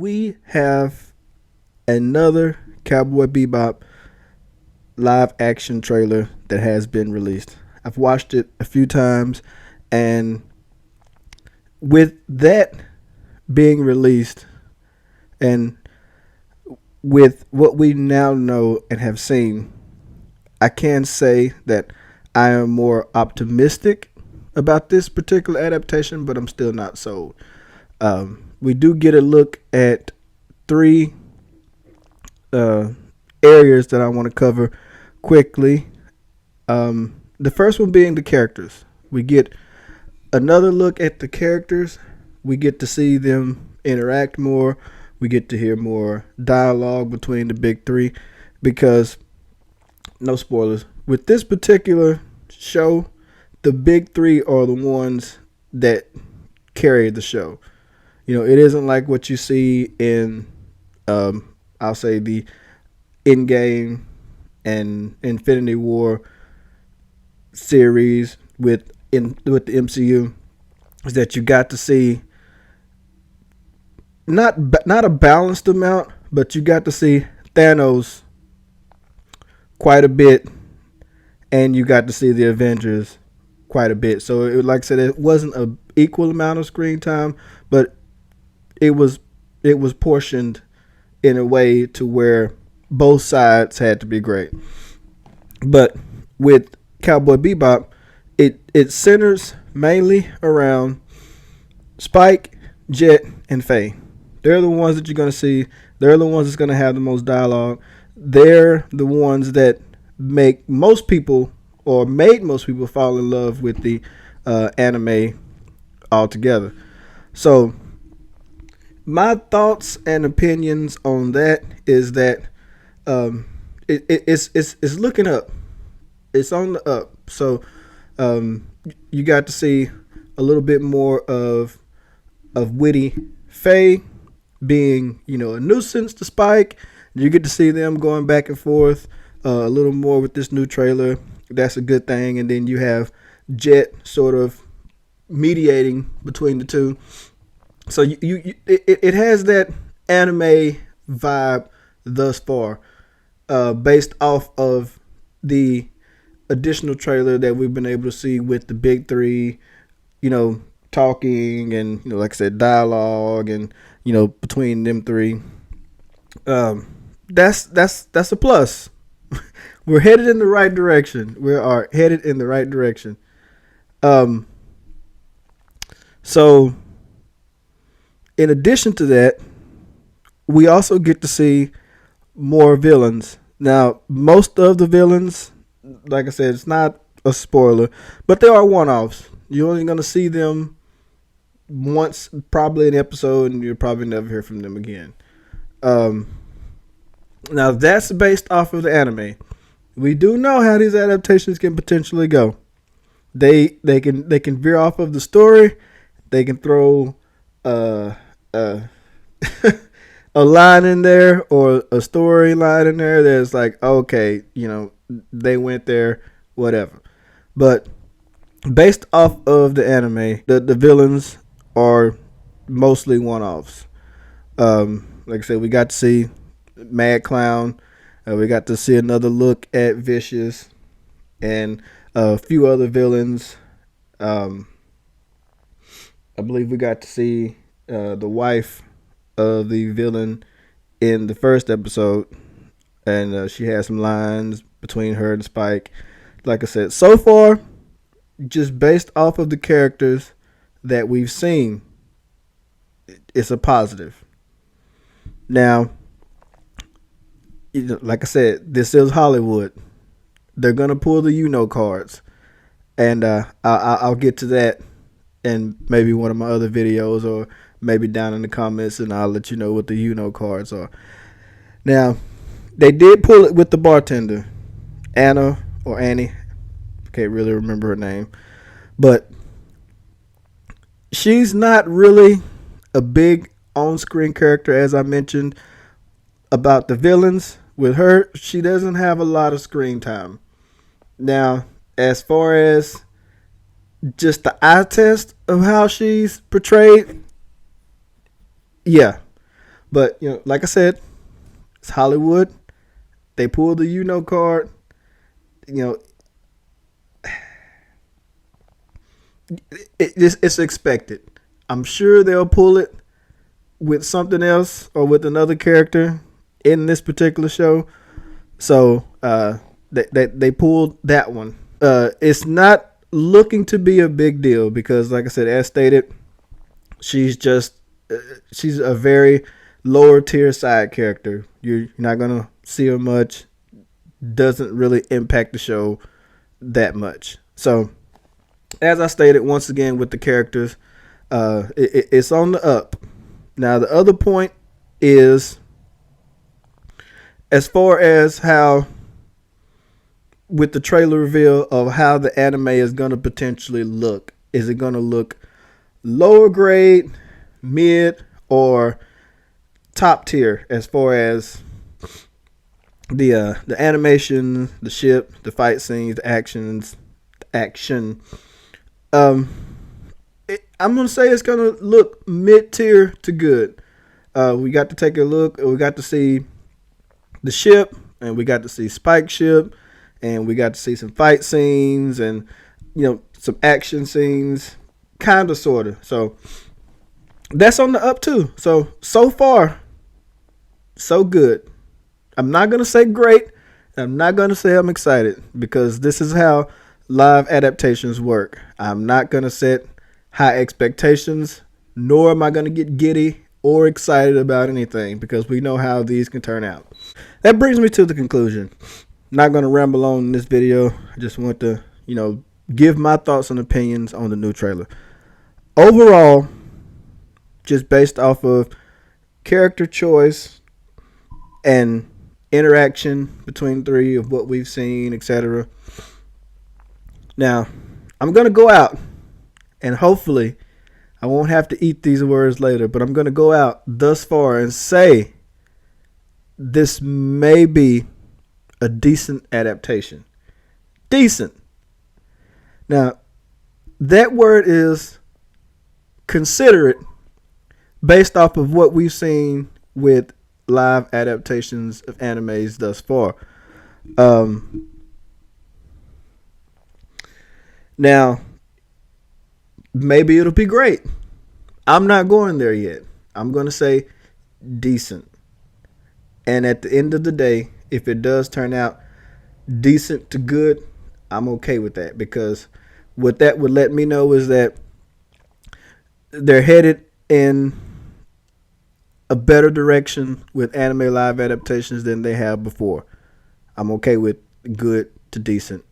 we have another Cowboy Bebop live action trailer that has been released. I've watched it a few times, and with that being released, and with what we now know and have seen, I can say that I am more optimistic about this particular adaptation, but I'm still not sold. We do get a look at three uh, areas that I want to cover quickly. The first one being the characters. We get another look at the characters. We get to see them interact more. We get to hear more dialogue between the big three because, no spoilers, with this particular show, the big three are the ones that carry the show. You know, it isn't like what you see in, I'll say, the Endgame and Infinity War series with the MCU, is that you got to see not a balanced amount, but you got to see Thanos quite a bit, and you got to see the Avengers quite a bit. So, like I said, it wasn't an equal amount of screen time, but it was portioned in a way to where both sides had to be great. But with Cowboy Bebop, it centers mainly around Spike, Jet, and Faye. They're the ones that you're going to see. They're the ones that's going to have the most dialogue. They're the ones that make most people, or made most people, fall in love with the anime altogether. So my thoughts and opinions on that is that it's looking up. It's on the up. So you got to see a little bit more of witty Faye being, a nuisance to Spike. You get to see them going back and forth a little more with this new trailer. That's a good thing. And then you have Jet sort of mediating between the two. So it has that anime vibe thus far, based off of the additional trailer that we've been able to see with the big three, talking and, like I said, dialogue and, between them three. That's a plus. We're headed in the right direction. We are headed in the right direction. So in addition to that, we also get to see more villains. Now, most of the villains, like I said, it's not a spoiler, but they are one-offs. You're only going to see them once, probably an episode, and you'll probably never hear from them again. Now, that's based off of the anime. We do know how these adaptations can potentially go. They can veer off of the story. They can throw a line in there or a storyline in there that's like, okay, they went there, whatever. But based off of the anime, the villains are mostly one-offs. Like I said, we got to see Mad Clown. We got to see another look at Vicious and a few other villains. I believe we got to see the wife of the villain in the first episode, and she had some lines between her and Spike. Like I said, so far, just based off of the characters that we've seen, it's a positive. Now, like I said, this is Hollywood. They're gonna pull the cards, and I'll get to that in maybe one of my other videos, or maybe down in the comments, and I'll let you know what the cards are. Now, they did pull it with the bartender, Anna or Annie. Can't really remember her name, but she's not really a big on-screen character, as I mentioned about the villains. With her, she doesn't have a lot of screen time. Now, as far as just the eye test of how she's portrayed, yeah. But like I said, it's Hollywood. They pulled the card. It's expected. I'm sure they'll pull it with something else or with another character in this particular show. So they pulled that one. It's not looking to be a big deal because, like I said, as stated, she's a very lower tier side character. You're not gonna see her much. Doesn't really impact the show that much. So, as I stated once again with the characters, it's on the up. Now the other point is, as far as how, with the trailer reveal of how the anime is going to potentially look. Is it going to look lower grade, mid, or top tier as far as the animation, the ship, the fight scenes, the action? I'm going to say it's going to look mid-tier to good. We got to take a look. We got to see the ship, and we got to see Spike ship, and we got to see some fight scenes and some action scenes, kind of, sort of. So that's on the up too. So far, so good. I'm not gonna say great. I'm not gonna say I'm excited, because this is how live adaptations work. I'm not gonna set high expectations, nor am I gonna get giddy or excited about anything, because we know how these can turn out. That brings me to the conclusion. Not going to ramble on in this video. I just want to, give my thoughts and opinions on the new trailer. Overall, just based off of character choice and interaction between three of what we've seen, etc. Now, I'm going to go out, and hopefully I won't have to eat these words later, but I'm going to go out thus far and say this may be a decent adaptation. Decent. Now, that word is considerate based off of what we've seen with live adaptations of animes thus far. Now, maybe it'll be great. I'm not going there yet. I'm going to say decent. And at the end of the day, if it does turn out decent to good, I'm okay with that, because what that would let me know is that they're headed in a better direction with anime live adaptations than they have before. I'm okay with good to decent,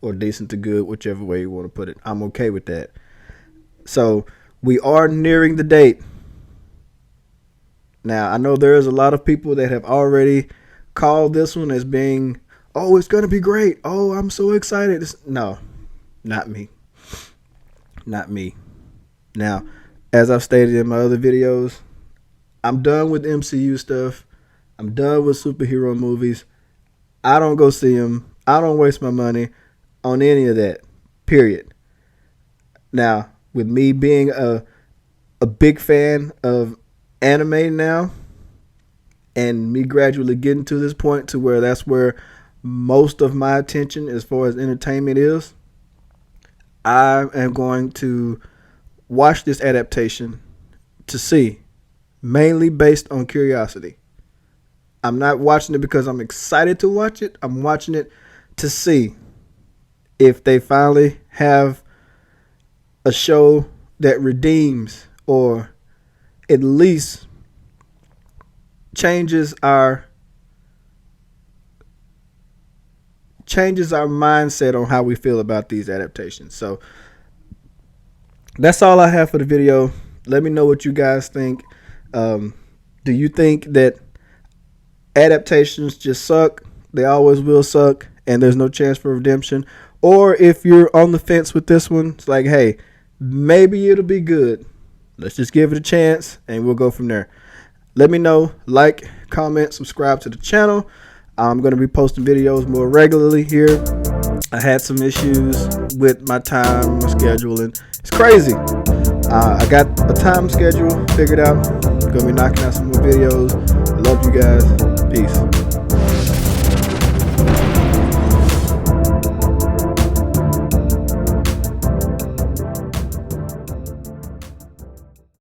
or decent to good, whichever way you want to put it. I'm okay with that. So we are nearing the date. Now, I know there's a lot of people that have already called this one as being, oh, it's going to be great. Oh, I'm so excited. No, not me. Not me. Now, as I've stated in my other videos, I'm done with MCU stuff. I'm done with superhero movies. I don't go see them. I don't waste my money on any of that, period. Now, with me being a big fan of anime now, and me gradually getting to this point to where that's where most of my attention as far as entertainment is, I am going to watch this adaptation to see, mainly based on curiosity. I'm not watching it because I'm excited to watch it. I'm watching it to see if they finally have a show that redeems, or at least changes our mindset on how we feel about these adaptations. So that's all I have for the video. Let me know what you guys think. Do you think that adaptations just suck? They always will suck, and there's no chance for redemption? Or if you're on the fence with this one, it's like, hey, maybe it'll be good. Let's just give it a chance, and we'll go from there. Let me know. Like, comment, subscribe to the channel. I'm going to be posting videos more regularly here. I had some issues with my time scheduling. It's crazy. I got a time schedule figured out. Gonna be knocking out some more videos. Love you guys. Peace.